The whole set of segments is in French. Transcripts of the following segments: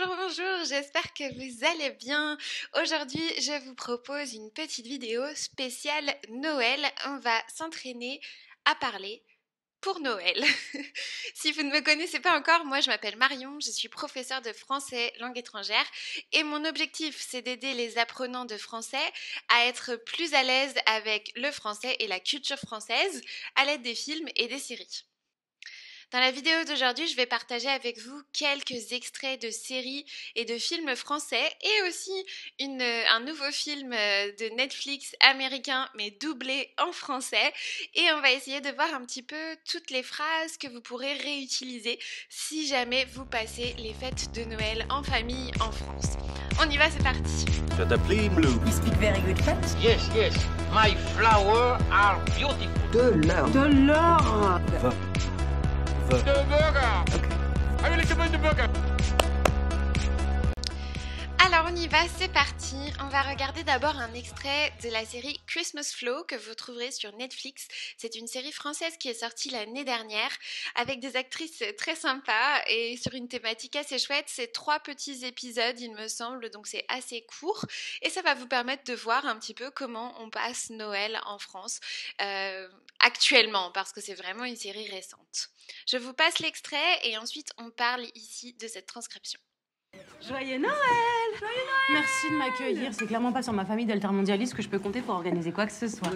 Bonjour, j'espère que vous allez bien. Aujourd'hui, je vous propose une petite vidéo spéciale Noël. On va s'entraîner à parler pour Noël. Si vous ne me connaissez pas encore, moi je m'appelle Marion, je suis professeure de français langue étrangère et mon objectif c'est d'aider les apprenants de français à être plus à l'aise avec le français et la culture française à l'aide des films et des séries. Dans la vidéo d'aujourd'hui, je vais partager avec vous quelques extraits de séries et de films français et aussi un nouveau film de Netflix américain mais doublé en français. Et on va essayer de voir un petit peu toutes les phrases que vous pourrez réutiliser si jamais vous passez les fêtes de Noël en famille en France. On y va, c'est parti. Je t'appelle Blue. You speak very good French? Yes, yes. My flowers are beautiful. De l'or. De l'or. The burger. Okay. I will recommend the burger. Alors on y va, c'est parti. On va regarder d'abord un extrait de la série Christmas Flow que vous trouverez sur Netflix. C'est une série française qui est sortie l'année dernière avec des actrices très sympas et sur une thématique assez chouette. C'est 3 petits épisodes il me semble, donc c'est assez court et ça va vous permettre de voir un petit peu comment on passe Noël en France actuellement parce que c'est vraiment une série récente. Je vous passe l'extrait et ensuite on parle ici de cette transcription. Joyeux Noël! Joyeux Noël! Merci de m'accueillir. C'est clairement pas sur ma famille d'altermondialistes que je peux compter pour organiser quoi que ce soit.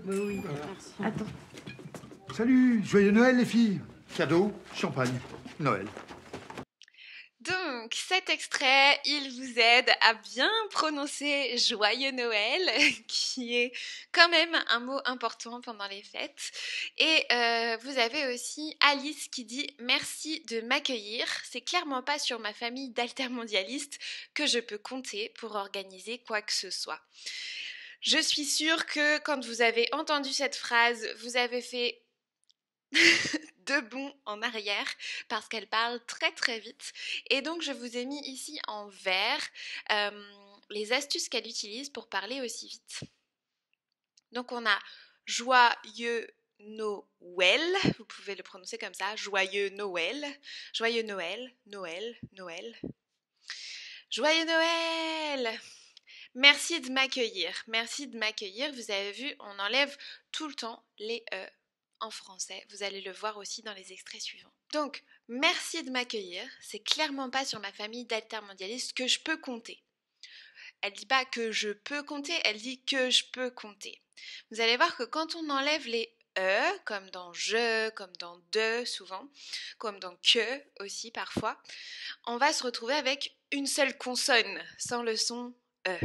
Oui, merci. Attends. Salut, joyeux Noël les filles. Cadeau, champagne, Noël. Donc, cet extrait, il vous aide à bien prononcer Joyeux Noël, qui est quand même un mot important pendant les fêtes. Et vous avez aussi Alice qui dit « Merci de m'accueillir ». C'est clairement pas sur ma famille d'altermondialistes que je peux compter pour organiser quoi que ce soit. Je suis sûre que quand vous avez entendu cette phrase, vous avez fait de bond en arrière parce qu'elle parle très très vite et donc je vous ai mis ici en vert les astuces qu'elle utilise pour parler aussi vite. Donc on a joyeux Noël, vous pouvez le prononcer comme ça, joyeux Noël, joyeux Noël, Noël, Noël, joyeux Noël. Merci de m'accueillir, merci de m'accueillir. Vous avez vu, on enlève tout le temps les E en français. Vous allez le voir aussi dans les extraits suivants. Donc, merci de m'accueillir. C'est clairement pas sur ma famille d'altermondialistes que je peux compter. Elle dit pas que je peux compter, elle dit que je peux compter. Vous allez voir que quand on enlève les E, comme dans je, comme dans de souvent, comme dans que aussi parfois, on va se retrouver avec une seule consonne, sans le son E.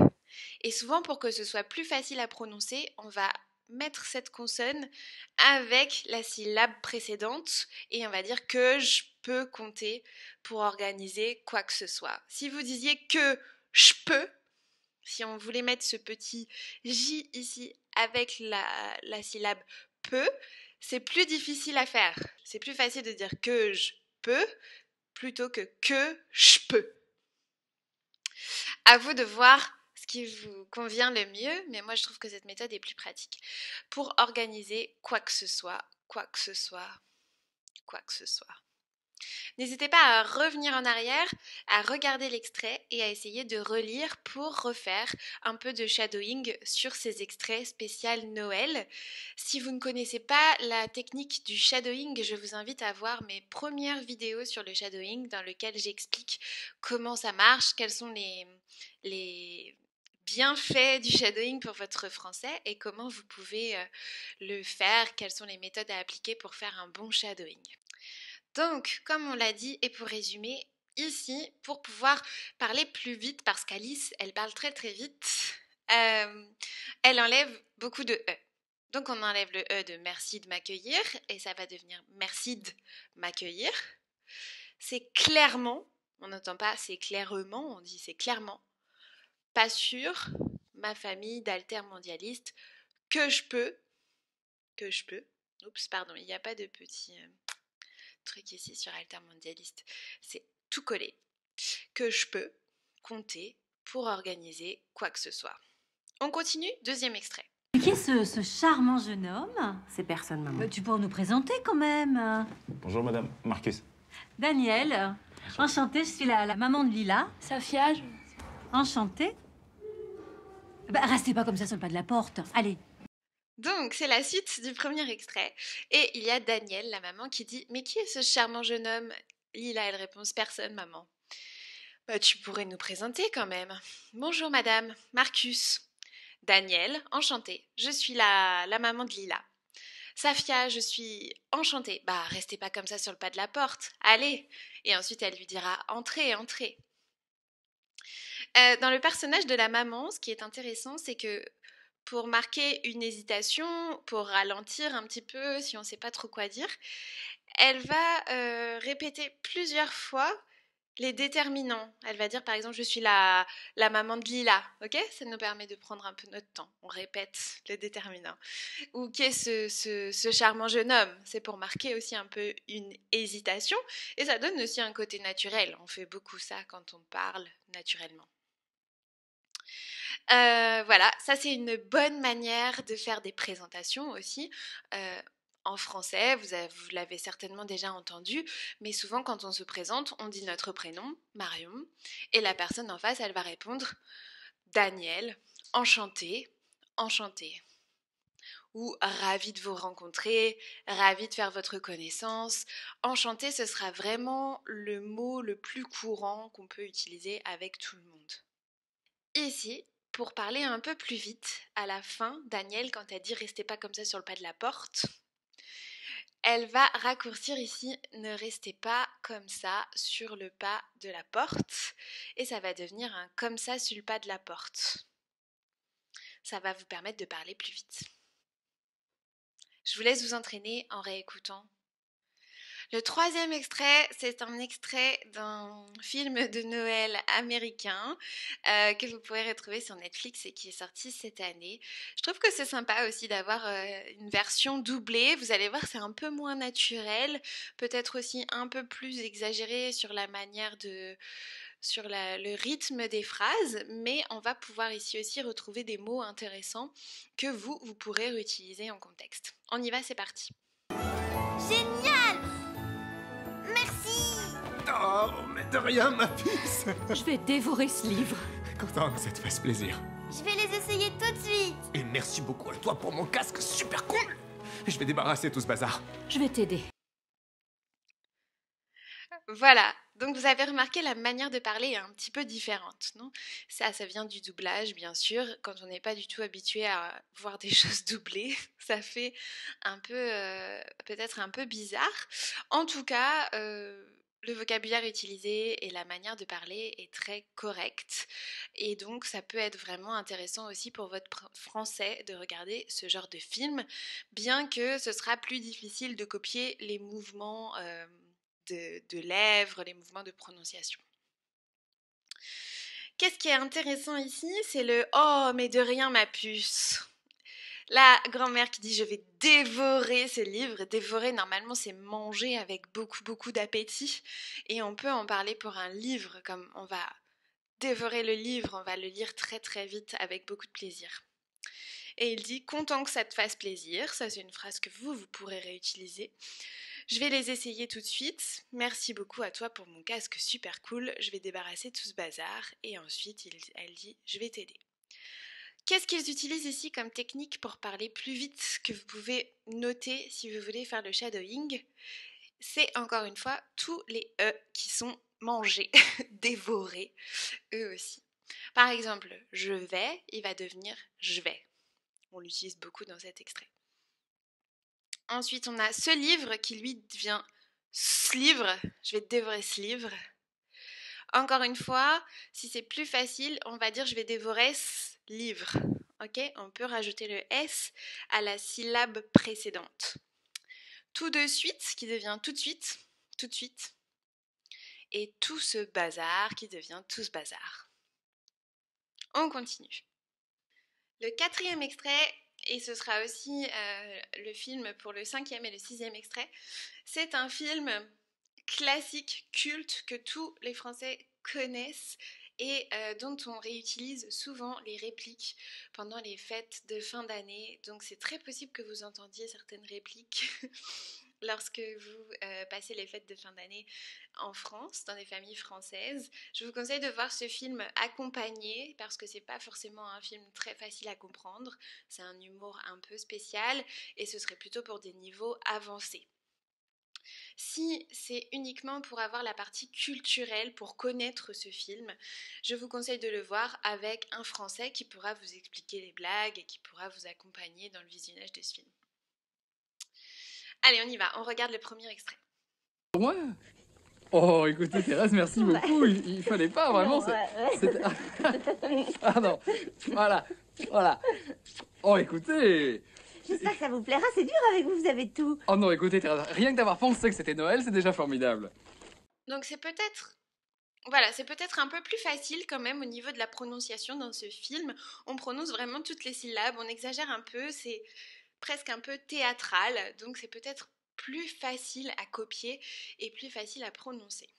Et souvent, pour que ce soit plus facile à prononcer, on va mettre cette consonne avec la syllabe précédente et on va dire que je peux compter pour organiser quoi que ce soit. Si vous disiez que je peux, si on voulait mettre ce petit J ici avec la syllabe peut, c'est plus difficile à faire. C'est plus facile de dire que je peux plutôt que je peux. À vous de voir ce qui vous convient le mieux, mais moi je trouve que cette méthode est plus pratique pour organiser quoi que ce soit, quoi que ce soit, quoi que ce soit. N'hésitez pas à revenir en arrière, à regarder l'extrait et à essayer de relire pour refaire un peu de shadowing sur ces extraits spécial Noël. Si vous ne connaissez pas la technique du shadowing, je vous invite à voir mes premières vidéos sur le shadowing dans lesquelles j'explique comment ça marche, quels sont les bienfaits du shadowing pour votre français et comment vous pouvez le faire, quelles sont les méthodes à appliquer pour faire un bon shadowing. Donc, comme on l'a dit, et pour résumer, ici, pour pouvoir parler plus vite, parce qu'Alice, elle parle très très vite, elle enlève beaucoup de E. Donc, on enlève le E de merci de m'accueillir, et ça va devenir merci de m'accueillir. C'est clairement, on n'entend pas c'est clairement, on dit c'est clairement, pas sur ma famille d'altermondialistes que je peux, oups, pardon, il n'y a pas de petit truc ici sur altermondialiste, c'est tout collé, que je peux compter pour organiser quoi que ce soit. On continue, deuxième extrait. Qui est ce charmant jeune homme? C'est personne, maman. Tu pourrais nous présenter quand même. Bonjour madame, Marcus. Daniel, Enchantée, je suis la maman de Lila. Safia, Enchantée. Bah, restez pas comme ça sur le pas de la porte. Allez. Donc, c'est la suite du premier extrait. Et il y a Daniel, la maman, qui dit « Mais qui est ce charmant jeune homme ?» Lila, elle répond « Personne, maman. » Bah, tu pourrais nous présenter quand même. Bonjour, madame. Marcus. Daniel, enchanté. Je suis la maman de Lila. Safia, je suis enchantée. Bah, restez pas comme ça sur le pas de la porte. Allez. Et ensuite, elle lui dira « Entrez, entrez. » Dans le personnage de la maman, ce qui est intéressant, c'est que pour marquer une hésitation, pour ralentir un petit peu si on ne sait pas trop quoi dire, elle va répéter plusieurs fois les déterminants. Elle va dire par exemple « Je suis la maman de Lila ». Ok ? Ça nous permet de prendre un peu notre temps. On répète le déterminant. Ou « Qu'est ce charmant jeune homme ?» C'est pour marquer aussi un peu une hésitation. Et ça donne aussi un côté naturel. On fait beaucoup ça quand on parle naturellement. Voilà, ça c'est une bonne manière de faire des présentations aussi. En français, vous l'avez certainement déjà entendu, mais souvent quand on se présente, on dit notre prénom, Marion, et la personne en face, elle va répondre Daniel, enchanté, enchanté. Ou ravi de vous rencontrer, ravi de faire votre connaissance. Enchanté, ce sera vraiment le mot le plus courant qu'on peut utiliser avec tout le monde. Ici, pour parler un peu plus vite, à la fin, Daniel, quand elle dit « Restez pas comme ça sur le pas de la porte », elle va raccourcir ici « Ne restez pas comme ça sur le pas de la porte » et ça va devenir un « comme ça sur le pas de la porte ». Ça va vous permettre de parler plus vite. Je vous laisse vous entraîner en réécoutant. Le troisième extrait, c'est un extrait d'un film de Noël américain que vous pourrez retrouver sur Netflix et qui est sorti cette année. Je trouve que c'est sympa aussi d'avoir une version doublée. Vous allez voir, c'est un peu moins naturel, peut-être aussi un peu plus exagéré sur la manière sur le rythme des phrases, mais on va pouvoir ici aussi retrouver des mots intéressants que vous pourrez réutiliser en contexte. On y va, c'est parti. Génial! Merci! Oh, mais de rien, ma puce. Je vais dévorer ce livre. Content que ça te fasse plaisir. Je vais les essayer tout de suite! Et merci beaucoup à toi pour mon casque super cool. Je vais débarrasser tout ce bazar. Je vais t'aider. Voilà, donc vous avez remarqué la manière de parler est un petit peu différente, non ? Ça vient du doublage, bien sûr. Quand on n'est pas du tout habitué à voir des choses doublées, ça fait un peu, peut-être un peu bizarre. En tout cas, le vocabulaire utilisé et la manière de parler est très correcte. Et donc, ça peut être vraiment intéressant aussi pour votre français de regarder ce genre de film, bien que ce sera plus difficile de copier les mouvements de lèvres, les mouvements de prononciation. Qu'est-ce qui est intéressant ici ? C'est le « Oh, mais de rien, ma puce ». La grand-mère qui dit « Je vais dévorer ce livre ». Dévorer, normalement, c'est manger avec beaucoup d'appétit. Et on peut en parler pour un livre, comme on va dévorer le livre, on va le lire très vite avec beaucoup de plaisir. Et il dit « Content que ça te fasse plaisir ». Ça, c'est une phrase que vous pourrez réutiliser. Je vais les essayer tout de suite. Merci beaucoup à toi pour mon casque super cool. Je vais débarrasser tout ce bazar. Et ensuite, elle dit « Je vais t'aider ». Qu'est-ce qu'ils utilisent ici comme technique pour parler plus vite que vous pouvez noter si vous voulez faire le shadowing ? C'est encore une fois tous les « e » qui sont mangés, dévorés, eux aussi. Par exemple, « je vais », il va devenir « je vais ». On l'utilise beaucoup dans cet extrait. Ensuite, on a ce livre qui lui devient ce livre. Je vais dévorer ce livre. Encore une fois, si c'est plus facile, on va dire je vais dévorer ce livre. Ok ? On peut rajouter le S à la syllabe précédente. Tout de suite qui devient tout de suite. Et tout ce bazar qui devient tout ce bazar. On continue. Le quatrième extrait, et ce sera aussi le film pour le 5e et le 6e extrait, c'est un film classique, culte, que tous les Français connaissent et dont on réutilise souvent les répliques pendant les fêtes de fin d'année. Donc c'est très possible que vous entendiez certaines répliques lorsque vous passez les fêtes de fin d'année en France, dans des familles françaises. Je vous conseille de voir ce film accompagné parce que c'est pas forcément un film très facile à comprendre. C'est un humour un peu spécial et ce serait plutôt pour des niveaux avancés. Si c'est uniquement pour avoir la partie culturelle, pour connaître ce film, je vous conseille de le voir avec un Français qui pourra vous expliquer les blagues et qui pourra vous accompagner dans le visionnage de ce film. Allez, on y va, on regarde le premier extrait. Ouais. Oh, écoutez, Thérèse, merci beaucoup. Il fallait pas, vraiment. Ah non, voilà. Oh, écoutez. J'espère que ça vous plaira, c'est dur avec vous, vous avez tout. Oh non, écoutez, Thérèse, rien que d'avoir pensé que c'était Noël, c'est déjà formidable. Donc c'est peut-être... Voilà, c'est peut-être un peu plus facile quand même au niveau de la prononciation dans ce film. On prononce vraiment toutes les syllabes, on exagère un peu, c'est presque un peu théâtral, donc c'est peut-être plus facile à copier et plus facile à prononcer.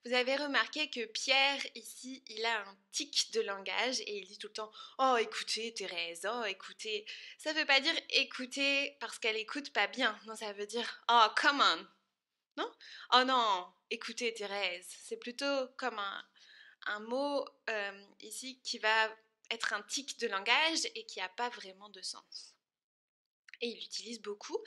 Vous avez remarqué que Pierre, ici, il a un tic de langage et il dit tout le temps « Oh, écoutez, Thérèse, oh, écoutez ». Ça ne veut pas dire « écoutez » parce qu'elle écoute pas bien. Non, ça veut dire « Oh, come on ». Non ? « Oh non, écoutez, Thérèse ». C'est plutôt comme un mot ici qui va être un tic de langage et qui n'a pas vraiment de sens. Et il l'utilise beaucoup.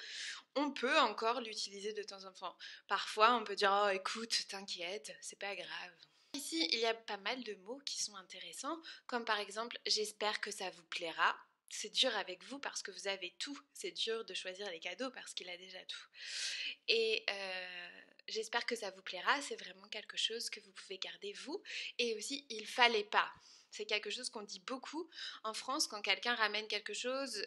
On peut encore l'utiliser de temps en temps. Parfois, on peut dire « Oh, écoute, t'inquiète, c'est pas grave ». Ici, il y a pas mal de mots qui sont intéressants, comme par exemple « J'espère que ça vous plaira ». C'est dur avec vous parce que vous avez tout. C'est dur de choisir les cadeaux parce qu'il a déjà tout. Et j'espère que ça vous plaira. C'est vraiment quelque chose que vous pouvez garder vous. Et aussi, il fallait pas. C'est quelque chose qu'on dit beaucoup en France quand quelqu'un ramène quelque chose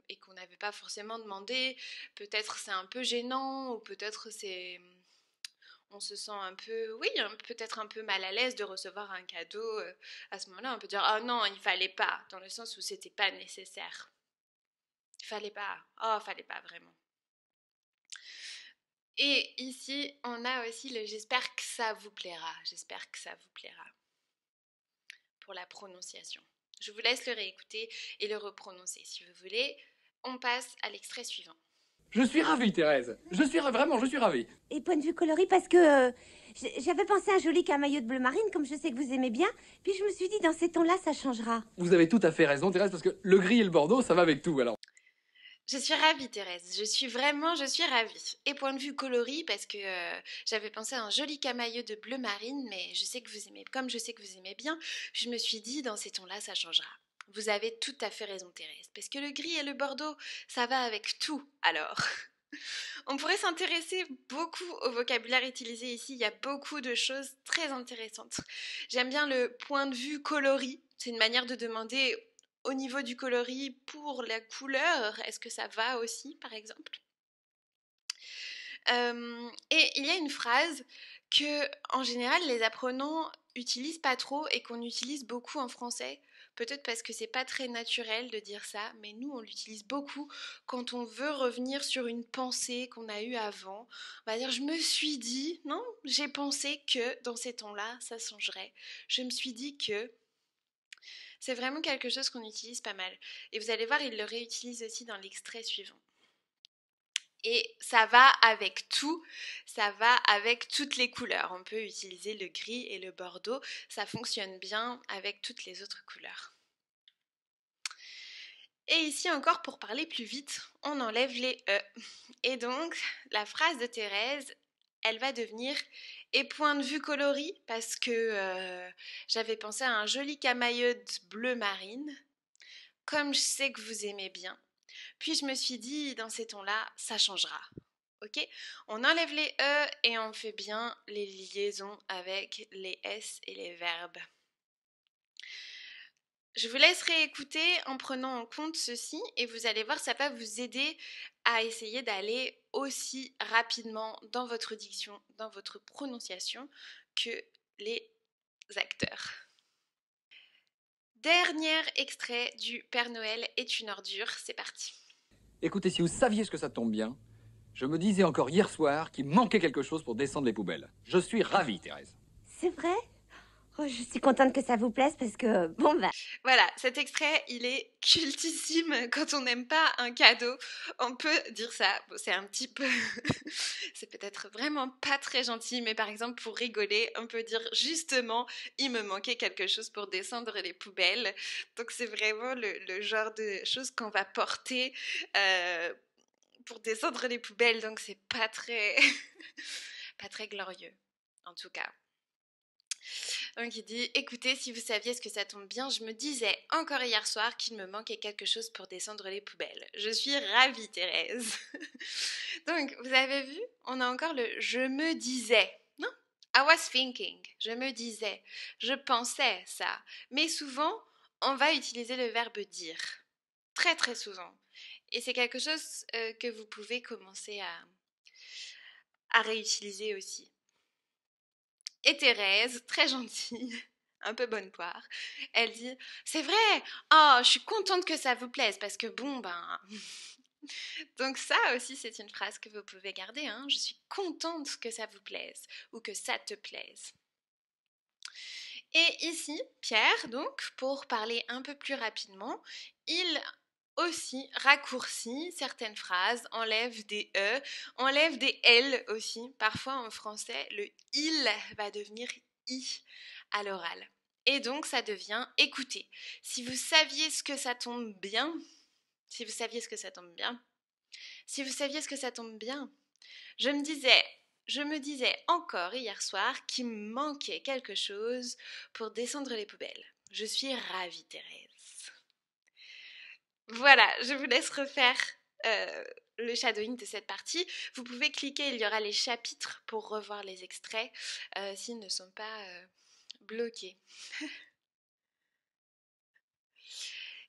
et qu'on n'avait pas forcément demandé. Peut-être c'est un peu gênant ou peut-être on se sent un peu, oui, peut-être un peu mal à l'aise de recevoir un cadeau. À ce moment-là, on peut dire « Oh non, il fallait pas », dans le sens où c'était pas nécessaire. Il fallait pas. Oh, fallait pas vraiment. Et ici, on a aussi le « J'espère que ça vous plaira ». J'espère que ça vous plaira. Pour la prononciation. Je vous laisse le réécouter et le reprononcer si vous voulez. On passe à l'extrait suivant. Je suis ravie, Thérèse. Je suis ravie. Et point de vue coloris, parce que j'avais pensé à un joli camailleux de bleu marine, comme je sais que vous aimez bien. Puis je me suis dit, dans ces tons-là, ça changera. Vous avez tout à fait raison, Thérèse, parce que le gris et le bordeaux, ça va avec tout, alors. Je suis ravie, Thérèse. Je suis ravie. Et point de vue coloris, parce que j'avais pensé à un joli camailleux de bleu marine, mais je sais que vous aimez, comme je sais que vous aimez bien, je me suis dit, dans ces tons-là, ça changera. Vous avez tout à fait raison, Thérèse, parce que le gris et le bordeaux, ça va avec tout, alors. On pourrait s'intéresser beaucoup au vocabulaire utilisé ici, il y a beaucoup de choses très intéressantes. J'aime bien le point de vue coloris, c'est une manière de demander au niveau du coloris pour la couleur, est-ce que ça va aussi, par exemple ? Et il y a une phrase que, en général, les apprenants utilisent pas trop et qu'on utilise beaucoup en français. Peut-être parce que c'est pas très naturel de dire ça, mais nous, on l'utilise beaucoup quand on veut revenir sur une pensée qu'on a eue avant. On va dire, je me suis dit, non, j'ai pensé que dans ces temps-là, ça changerait. Je me suis dit que... C'est vraiment quelque chose qu'on utilise pas mal. Et vous allez voir, il le réutilise aussi dans l'extrait suivant. Et ça va avec tout, ça va avec toutes les couleurs. On peut utiliser le gris et le bordeaux, ça fonctionne bien avec toutes les autres couleurs. Et ici encore, pour parler plus vite, on enlève les « e ». Et donc, la phrase de Thérèse, elle va devenir « et point de vue coloris » parce que j'avais pensé à un joli camailleux de bleu marine, comme je sais que vous aimez bien. Puis je me suis dit, dans ces tons-là, ça changera. Ok ? On enlève les E et on fait bien les liaisons avec les S et les verbes. Je vous laisse réécouter en prenant en compte ceci et vous allez voir, ça va vous aider à essayer d'aller aussi rapidement dans votre diction, dans votre prononciation que les acteurs. Dernier extrait du Père Noël est une ordure, c'est parti. Écoutez, si vous saviez ce que ça tombe bien, je me disais encore hier soir qu'il manquait quelque chose pour descendre les poubelles. Je suis ravi, Thérèse. C'est vrai ? Oh, je suis contente que ça vous plaise parce que, bon, bah... Voilà, cet extrait, il est cultissime. Quand on n'aime pas un cadeau, on peut dire ça. Bon, c'est un petit peu... c'est peut-être vraiment pas très gentil, mais par exemple, pour rigoler, on peut dire justement, il me manquait quelque chose pour descendre les poubelles. Donc c'est vraiment le genre de choses qu'on va porter pour descendre les poubelles. Donc c'est pas très... pas très glorieux, en tout cas. Donc il dit, écoutez, si vous saviez ce que ça tombe bien, je me disais encore hier soir qu'il me manquait quelque chose pour descendre les poubelles. Je suis ravie, Thérèse. Donc, vous avez vu, on a encore le « je me disais ». Non, I was thinking. Je me disais. Je pensais ça. Mais souvent, on va utiliser le verbe « dire ». Très, très souvent. Et c'est quelque chose que vous pouvez commencer à réutiliser aussi. Et Thérèse, très gentille, un peu bonne poire, elle dit « C'est vrai, oh, je suis contente que ça vous plaise, parce que bon, ben... » Donc ça aussi, c'est une phrase que vous pouvez garder, hein. Je suis contente que ça vous plaise, ou que ça te plaise. Et ici, Pierre, donc, pour parler un peu plus rapidement, il aussi raccourcit certaines phrases, enlève des E, enlève des L aussi. Parfois en français, le il va devenir I à l'oral. Et donc ça devient écoutez. Si vous saviez ce que ça tombe bien, si vous saviez ce que ça tombe bien, si vous saviez ce que ça tombe bien, je me disais encore hier soir qu'il me manquait quelque chose pour descendre les poubelles. Je suis ravie, Thérèse. Voilà, je vous laisse refaire le shadowing de cette partie. Vous pouvez cliquer, il y aura les chapitres pour revoir les extraits s'ils ne sont pas bloqués.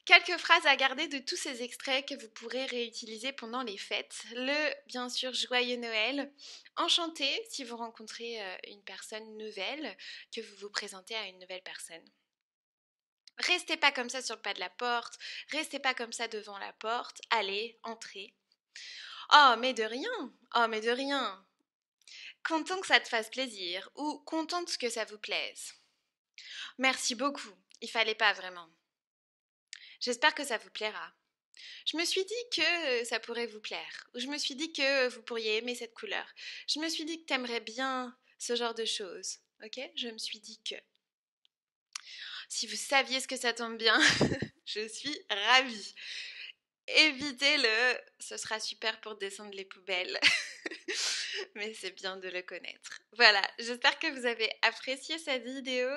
Quelques phrases à garder de tous ces extraits que vous pourrez réutiliser pendant les fêtes. Bien sûr, Joyeux Noël. Enchanté si vous rencontrez une personne nouvelle, que vous vous présentez à une nouvelle personne. Restez pas comme ça sur le pas de la porte, restez pas comme ça devant la porte, allez, entrez. Oh, mais de rien, oh, mais de rien. Content que ça te fasse plaisir, ou contente que ça vous plaise. Merci beaucoup, il fallait pas vraiment. J'espère que ça vous plaira. Je me suis dit que ça pourrait vous plaire, ou je me suis dit que vous pourriez aimer cette couleur. Je me suis dit que t'aimerais bien ce genre de choses, ok? Je me suis dit que... Si vous saviez ce que ça tombe bien, je suis ravie. Évitez-le, ce sera super pour descendre les poubelles. Mais c'est bien de le connaître. Voilà, j'espère que vous avez apprécié cette vidéo.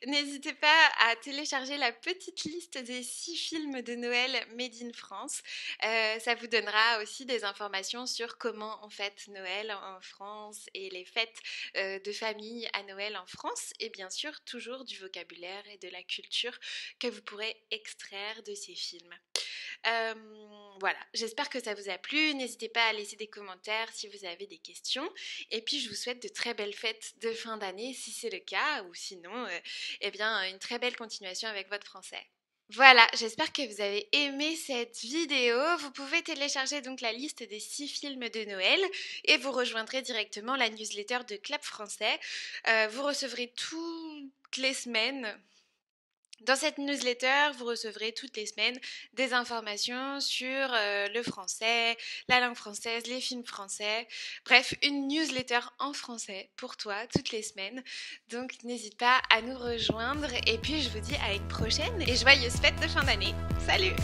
N'hésitez pas à télécharger la petite liste des 6 films de Noël Made in France. Ça vous donnera aussi des informations sur comment on fête Noël en France et les fêtes de famille à Noël en France. Et bien sûr, toujours du vocabulaire et de la culture que vous pourrez extraire de ces films. Voilà, j'espère que ça vous a plu. N'hésitez pas à laisser des commentaires si vous avez des questions. Et puis, je vous souhaite de très belles fêtes de fin d'année si c'est le cas. Ou sinon, eh bien, une très belle continuation avec votre français. Voilà, j'espère que vous avez aimé cette vidéo. Vous pouvez télécharger donc la liste des 6 films de Noël et vous rejoindrez directement la newsletter de Clap Français. Vous recevrez toutes les semaines... Dans cette newsletter, vous recevrez toutes les semaines des informations sur le français, la langue française, les films français. Bref, une newsletter en français pour toi toutes les semaines. Donc n'hésite pas à nous rejoindre et puis je vous dis à une prochaine et joyeuses fêtes de fin d'année. Salut!